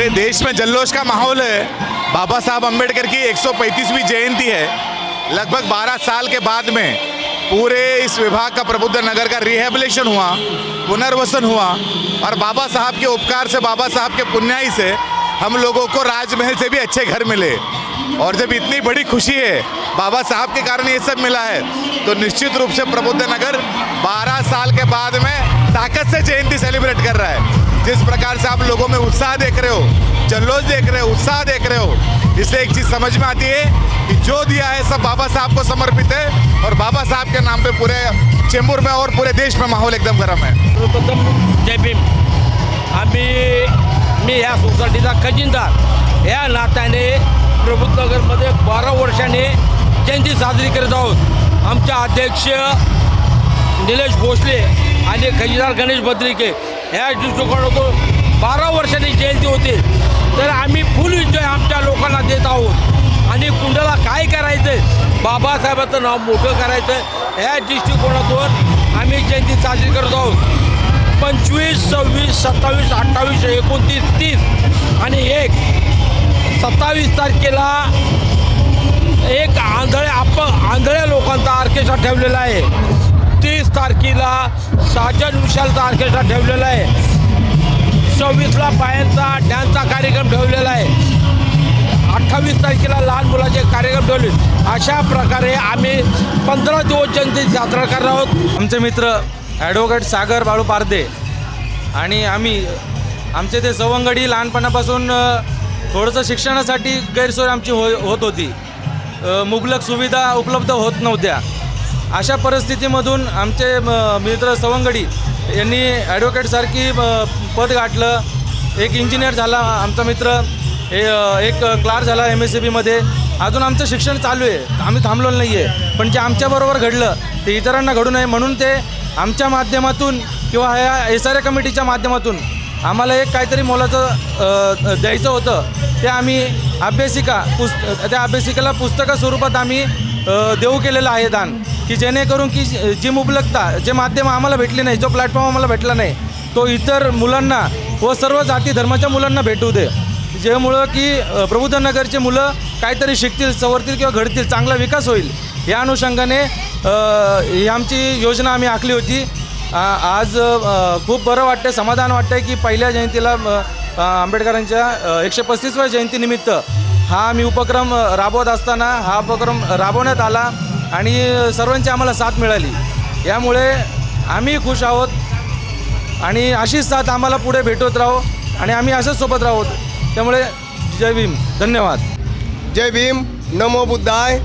पूरे देश में जल्लोष का माहौल है। बाबा साहब अम्बेडकर की 135वीं जयंती है। लगभग 12 साल के बाद में पूरे इस विभाग का प्रबुद्ध नगर का रिहेबिलिटेशन हुआ, पुनर्वसन हुआ और बाबा साहब के उपकार से, बाबा साहब के पुण्याई से हम लोगों को राजमहल से भी अच्छे घर मिले। और जब इतनी बड़ी खुशी है, बाबा साहब के कारण ये सब मिला है, तो निश्चित रूप से प्रबुद्ध नगर 12 साल के बाद में ताकत से जयंती सेलिब्रेट कर रहा है। जिस प्रकार से आप लोगों में उत्साह देख रहे हो, जल्लोष देख रहे हो, उत्साह देख रहे हो, इससे एक चीज़ समझ में आती है कि जो दिया है सब बाबा साहब को समर्पित है और बाबा साहब के नाम पे पूरे चेंबूर में और पूरे देश में माहौल एकदम गर्म है। सर्वप्रथम जय भीम। मी ह्या सोसायटीचा खजिनदार या नात्याने प्रबुद्धनगरमध्ये 12 वर्षांनी जयंती साजरी करत आहोत। आमचे अध्यक्ष निलेश भोसले आणि खजिनदार गणेश भद्रिके ह्या दृष्टिकोनातून 12 वर्षांनी जयंती होते, तर आम्ही फुल एन्जॉय आमच्या लोकांना देत आहोत। आणि कुंडाला काय करायचं आहे, बाबासाहेबांचं नाव मोठं करायचं, ह्या दृष्टिकोनातून आम्ही जयंती साजरी करत आहोत। 25, 26, 27, 28, 29, 30 आणि 27 तारखेला एक आंधळ्या लोकांचा ऑर्केस्ट्रा ठेवलेला आहे। 30 तारखेला साजन विशालचा ऑर्केस्ट्रा ठेवलेला आहे। 26ला बायांचा डान्सचा कार्यक्रम ठेवलेला आहे। 28 तारखेला लहान मुलाचे कार्यक्रम ठेवले। अशा प्रकारे आम्ही 15 दिवस जयंती साजरा करणार आहोत। आमचे मित्र ॲडव्होकेट सागर बाळू पारदे आणि आमचे ते सवंगडी लहानपणापासून थोडंसं शिक्षणासाठी गैरसोय आमची होत होती, मुबलक सुविधा उपलब्ध होत नव्हत्या। अशा परिस्थितीमधून आमचे मित्र सवंगडी यांनी ॲडव्होकेटसारखी पद गाठलं। एक इंजिनियर झाला आमचा मित्र, एक क्लार्क झाला MSCBमध्ये। अजून आमचं शिक्षण चालू आहे, आम्ही थांबलो नाही आहे, पण जे आमच्याबरोबर घडलं ते इतरांना घडू नये म्हणून ते आमच्या माध्यमातून किंवा ह्या SRA कमिटीच्या माध्यमातून आम्हाला एक काहीतरी मोलाचं द्यायचं होतं। ते आम्ही त्या अभ्यासिकेला पुस्तका स्वरूपात आम्ही देऊ केलेलं आहे दान, की जेणेकरून की जी मुबलकता, जे माध्यम आम्हाला भेटले नाही, जो प्लॅटफॉर्म आम्हाला भेटला नाही, तो इतर मुलांना व सर्व जाती धर्माच्या मुलांना भेटू दे, ज्यामुळं की प्रबुद्ध नगरचे मुलं काहीतरी शिकतील, सवरतील किंवा घडतील, चांगला विकास होईल। या अनुषंगाने ही आमची योजना आम्ही आखली होती। आज खूप बरं वाटतं, समाधान वाटतं की पहिल्या जयंतीला आंबेडकरांच्या 135व्या जयंतीनिमित्त हा आम्ही उपक्रम राबवत असताना हा उपक्रम राबवण्यात आला आणि सर्वांची आम्हाला साथ मिळाली। यामुळे आम्ही खुश आहोत आणि अशीच साथ आम्हाला पुढे भेटत राहो आणि आम्ही असंच सोबत राहू। त्यामुळे जय भीम, धन्यवाद। जय भीम, नमो बुद्धाय।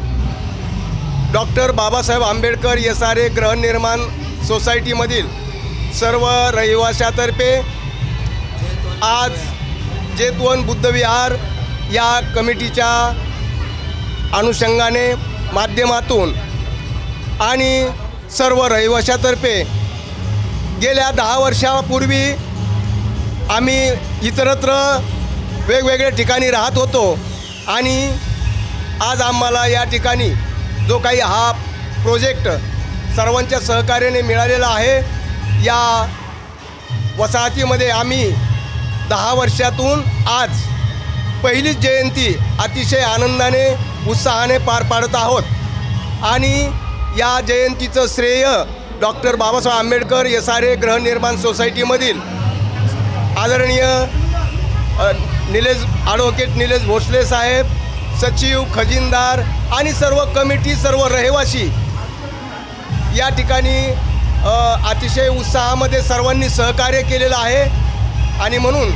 डॉक्टर बाबासाहेब आंबेडकर SRA गृहनिर्माण सोसायटीमधील सर्व रहिवाशातर्फे आज जेतवन बुद्धविहार या कमिटीच्या अनुषंगाने माध्यमातून आणि सर्व रहिवाशातर्फे गेल्या 10 वर्षापूर्वी आम्ही इतरत्र वेगवेगळ्या ठिकाणी राहत होतो आणि आज आम्हाला या ठिकाणी जो काही हा प्रोजेक्ट सर्वांच्या सहकार्याने मिळालेला आहे, या वसाहतीमध्ये आम्ही 10 वर्षातून आज पहिलीच जयंती अतिशय आनंदाने, उत्साहाने पार पाडत आहोत। आणि या जयंतीचं श्रेय डॉक्टर बाबासाहेब आंबेडकर SRA गृहनिर्माण सोसायटीमधील आदरणीय ॲडव्होकेट निलेश भोसले साहेब, सचिव, खजिनदार आणि सर्व कमिटी, सर्व रहिवासी या ठिकाणी अतिशय उत्साहामध्ये सर्वांनी सहकार्य केलेलं आहे। आणि म्हणून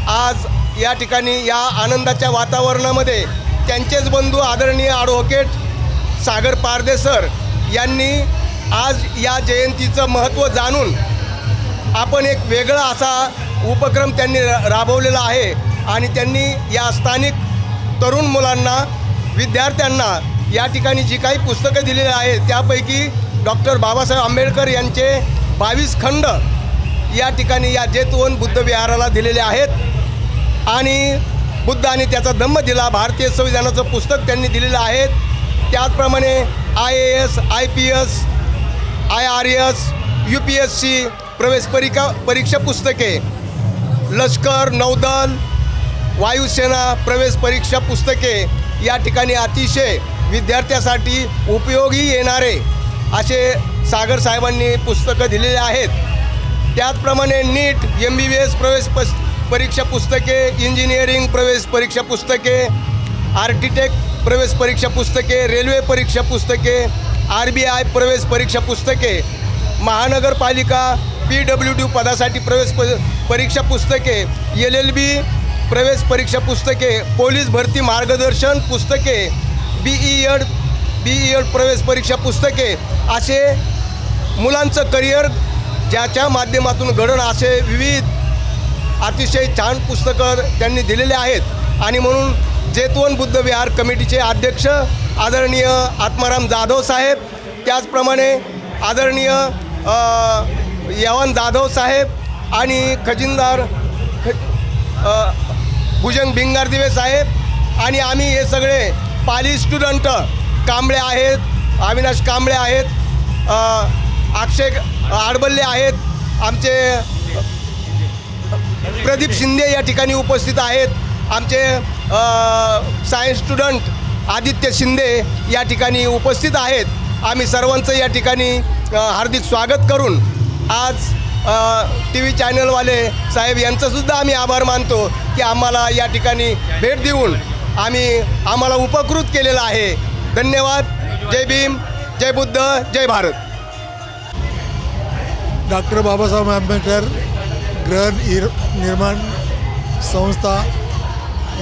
आज या ठिकाणी या आनंदाच्या वातावरणामध्ये त्यांचेच बंधू आदरणीय ॲडव्होकेट सागर पारदे सर यांनी आज या जयंतीचं महत्त्व जाणून आपण एक वेगळा असा उपक्रम त्यांनी राबवलेला आहे आणि त्यांनी या स्थानिक तरुण मुलांना, विद्यार्थ्यांना या ठिकाणी जी काही पुस्तकं दिलेली आहेत त्यापैकी डॉक्टर बाबासाहेब आंबेडकर यांचे 22 खंड या ठिकाणी या जेतवन बुद्ध विहाराला दिलेले आहेत। आणि बुद्ध आणि त्याचा धम्म दिला, भारतीय संविधानाचं पुस्तक त्यांनी दिलेलं आहे। त्याचप्रमाणे IAS, IPS, IRS, UPSC प्रवेश परीक्षा पुस्तके, लष्कर, नौदल वायुसेना प्रवेश परीक्षा पुस्तके या ठिकाणी अतिशय विद्यार्थ्यासाठी उपयोगी येणारे असे सागर साहेबांनी पुस्तकं दिलेले आहेत. त्याचप्रमाणे नीट MBBS प्रवेश परीक्षा पुस्तके, इंजिनिअरिंग प्रवेश परीक्षा पुस्तके, आर्किटेक्ट प्रवेश परीक्षा पुस्तके, रेल्वे परीक्षा पुस्तके, RBI प्रवेश परीक्षा पुस्तके, महानगरपालिका PWD पदासाठी प्रवेश परीक्षा पुस्तके, LLB प्रवेश परीक्षा पुस्तके, पोलीस भरती मार्गदर्शन पुस्तके, BEd प्रवेश परीक्षा पुस्तके असे मुलांचं करिअर ज्याच्या माध्यमातून घडण असे विविध अतिशय छान पुस्तकं त्यांनी दिलेले आहेत. आणि म्हणून जेतवन बुद्ध विहार कमिटीचे अध्यक्ष आदरणीय आत्माराम जाधव साहेब, त्याचप्रमाणे आदरणीय यवन जाधव साहेब आणि खजिनदार भुजंग भिंगारदिवे साहेब आणि आम्ही हे सगळे पाली स्टुडंट कांबळे आहेत, अविनाश कांबळे आहेत, अक्षय आडबल्ले आहेत, आमचे प्रदीप शिंदे या ठिकाणी उपस्थित आहेत, आमचे सायन्स स्टुडंट आदित्य शिंदे या ठिकाणी उपस्थित आहेत. आम्ही सर्वांचं या ठिकाणी हार्दिक स्वागत करून आज TV चॅनलवाले साहेब यांचासुद्धा आम्ही आभार मानतो की आम्हाला या ठिकाणी भेट देऊन आम्हाला उपकृत केलेलं आहे. धन्यवाद. जय भीम, जय बुद्ध, जय भारत. डॉक्टर बाबासाहेब आंबेडकर गृहनिर्माण संस्था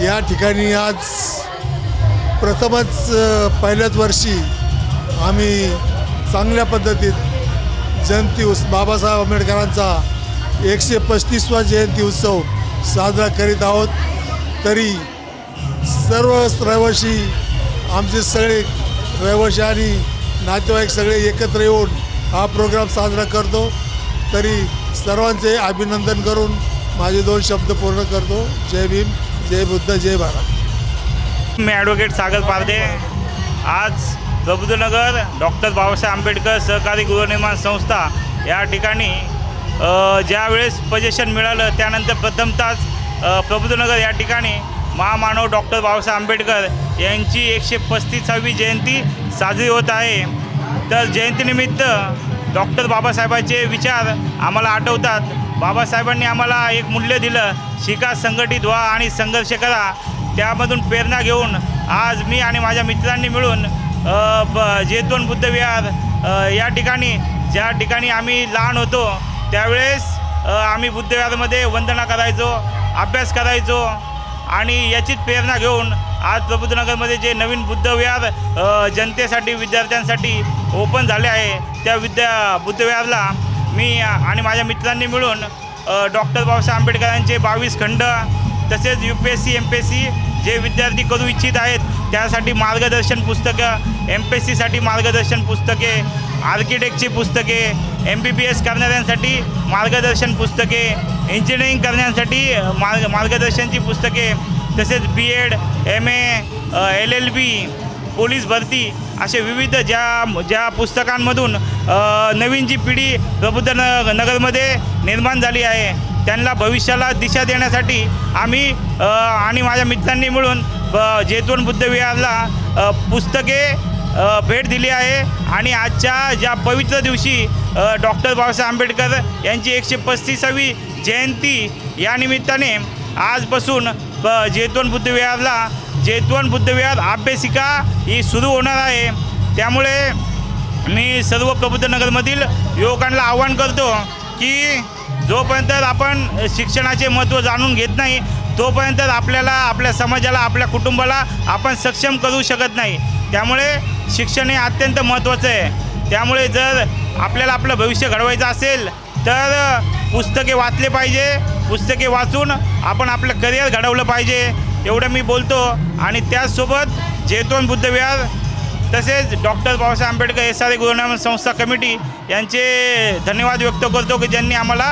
या ठिकाणी आज प्रथमच पहिल्याच वर्षी आम्ही चांगल्या पद्धतीत बाबासाहेब आंबेडकरांचा 135वा जयंती उत्सव साजरा करीत आहोत. तरी सर्व रहिवासी आमचे सगळे रहिवासी आणि नातेवाईक सगळे एकत्र येऊन हा प्रोग्राम साजरा करतो. तरी सर्वांचे अभिनंदन करून माझे 2 शब्द पूर्ण करतो. जय भीम, जय बुद्ध, जय भारत. मी ॲडव्होकेट सागर पारदे. आज प्रबुद्धनगर डॉक्टर बाबासाहेब आंबेडकर सहकारी गृहनिर्माण संस्था या ठिकाणी ज्यावेळेस पोझिशन मिळालं त्यानंतर प्रथमतःच प्रबुद्धनगर या ठिकाणी महामानव डॉक्टर बाबासाहेब आंबेडकर यांची 135वी जयंती साजरी होत आहे. तर जयंतीनिमित्त डॉक्टर बाबासाहेबांचे विचार आम्हाला आठवतात. बाबासाहेबांनी आम्हाला एक मूल्य दिलं, शिका, संघटित व्हा आणि संघर्ष करा. त्यामधून प्रेरणा घेऊन आज मी आणि माझ्या मित्रांनी मिळून जेतवन बुद्ध विहार या ठिकाणी ज्या ठिकाणी आम्ही लहान होतो त्यावेळेस आम्ही बुद्ध विहारमध्ये वंदना करायचो, अभ्यास करायचो आणि याचीच प्रेरणा घेऊन आज प्रबुद्धनगरमध्ये जे नवीन बुद्ध विहार जनतेसाठी विद्यार्थ्यांसाठी ओपन झाले आहे त्या बुद्ध विहारला मी आणि माझ्या मित्रांनी मिळून डॉक्टर बाबासाहेब आंबेडकरांचे 22 खंड तसेच UPSC MPSC जे विद्यार्थी करू इच्छित आहेत त्यासाठी मार्गदर्शन पुस्तकं, MPSCसाठी मार्गदर्शन पुस्तके, आर्किटेक्टची पुस्तके, MBBS करणाऱ्यांसाठी मार्गदर्शन पुस्तके, इंजिनिअरिंग करण्यासाठी मार्गदर्शनची पुस्तके, तसेच BEd, MA, LLB, पोलीस भरती असे विविध ज्या पुस्तकांमधून नवीन जी पिढी प्रबुद्ध नगरमध्ये निर्माण झाली आहे त्यांना भविष्याला दिशा देण्यासाठी आम्ही आणि माझ्या मित्रांनी मिळून जेतवन बुद्ध विहारला पुस्तके भेट दिली आहे. आणि आजच्या ज्या पवित्र दिवशी डॉक्टर बाबासाहेब आंबेडकर यांची 135वी जयंती या निमित्ताने आजपासून जेतवन बुद्ध विहारला जेतवन बुद्ध विहार अभ्यासिका ही सुरू होणार आहे. त्यामुळे मी सर्व प्रबुद्धनगरमधील युवकांना आवाहन करतो की जोपर्यंत आपण शिक्षणाचे महत्त्व जाणून घेत नाही तोपर्यंत आपल्याला आपल्या समाजाला आपल्या कुटुंबाला आपण सक्षम करू शकत नाही. त्यामुळे शिक्षण हे अत्यंत महत्त्वाचं आहे. त्यामुळे जर आपल्याला आपलं भविष्य घडवायचं असेल तर पुस्तके वाचले पाहिजे, पुस्तके वाचून आपण आपलं करिअर घडवलं पाहिजे एवढं मी बोलतो. आणि त्याचसोबत जेतवन बुद्ध विहार तसेच डॉक्टर बाबासाहेब आंबेडकर SRA गृहनिर्माण संस्था कमिटी यांचे धन्यवाद व्यक्त करतो की ज्यांनी आम्हाला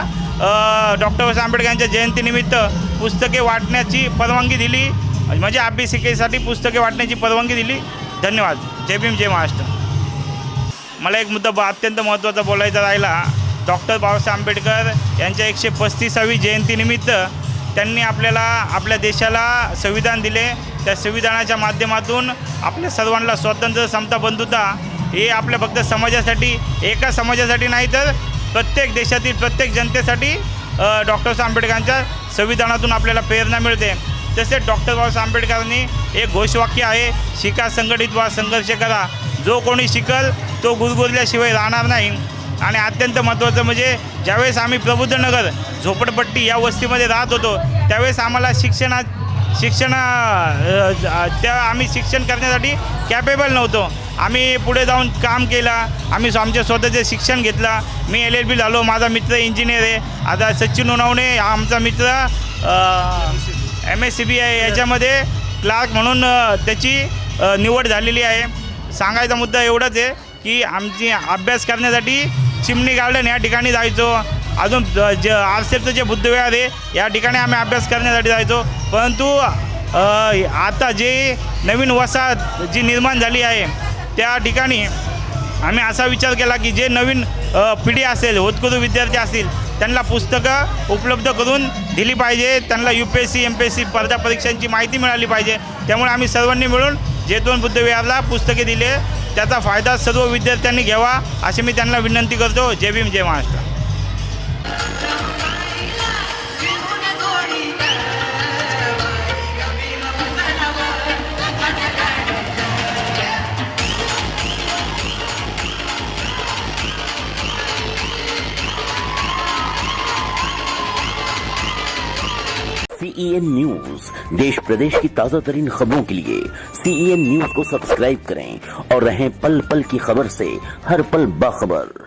डॉक्टर बाबासाहेब आंबेडकर यांच्या जयंतीनिमित्त पुस्तके वाटण्याची परवानगी दिली, म्हणजे अभ्यासिकेसाठी पुस्तके वाटण्याची परवानगी दिली. धन्यवाद. जय भीम, जय महाराष्ट्र. मला एक मुद्दा अत्यंत महत्त्वाचा बोलायचा राहिला. डॉक्टर बाबासाहेब आंबेडकर यांच्या 135वी जयंतीनिमित्त त्यांनी आपल्याला आपल्या देशाला संविधान दिले. त्या संविधानाच्या माध्यमातून आपल्या सर्वांना स्वातंत्र्य, समता, बंधुता हे आपल्या फक्त समाजासाठी, एका समाजासाठी नाही तर प्रत्येक देशातील प्रत्येक जनतेसाठी डॉक्टर आंबेडकरांच्या संविधानातून आपल्याला प्रेरणा मिळते. तसेच डॉक्टर बाबासाहेब आंबेडकरांनी एक घोषवाक्य आहे, शिका, संघटित व्हा, संघर्ष करा. जो कोणी शिकल तो गुरगुरल्याशिवाय राहणार नाही. आणि अत्यंत महत्त्वाचं म्हणजे ज्यावेळेस आम्ही प्रबुद्धनगर झोपडपट्टी या वस्तीमध्ये राहत होतो त्यावेळेस आम्हाला आम्ही शिक्षण करण्यासाठी कॅपेबल नव्हतो. आम्ही पुढे जाऊन काम केला, आम्ही आमच्या स्वतःचे शिक्षण घेतला. मी LLB झालो, माझा मित्र इंजिनियर आहे. आता सचिन उनावणे हा आमचा मित्र MSCB आहे, याच्यामध्ये क्लार्क म्हणून त्याची निवड झालेली आहे. सांगायचा मुद्दा एवढाच आहे की आमची अभ्यास करण्यासाठी चिमणी गार्डन या ठिकाणी जायचो. अजून RCFचं जे बुद्धविहार आहे या ठिकाणी आम्ही अभ्यास करण्यासाठी जायचो. परंतु आता जे नवीन वसाहत जी निर्माण झाली आहे त्या ठिकाणी आम्ही असा विचार केला की जे नवीन पिढी असेल, होतकरू विद्यार्थी असतील, त्यांना पुस्तकं उपलब्ध करून दिली पाहिजे. त्यांना UPSC MPSC स्पर्धा परीक्षांची माहिती मिळाली पाहिजे. त्यामुळे आम्ही सर्वांनी मिळून जैतवन बुद्धविहारला पुस्तके दिले. त्याचा फायदा सर्व विद्यार्थ्यांनी घ्यावा अशी मी त्यांना विनंती करतो. जय भीम, जय महाराष्ट्र. CEN न्यूज, देश प्रदेश की ताजा तरीन खबरों के लिए CEN न्यूज को सब्सक्राइब करें और रहें पल पल की खबर से हर पल बाखबर.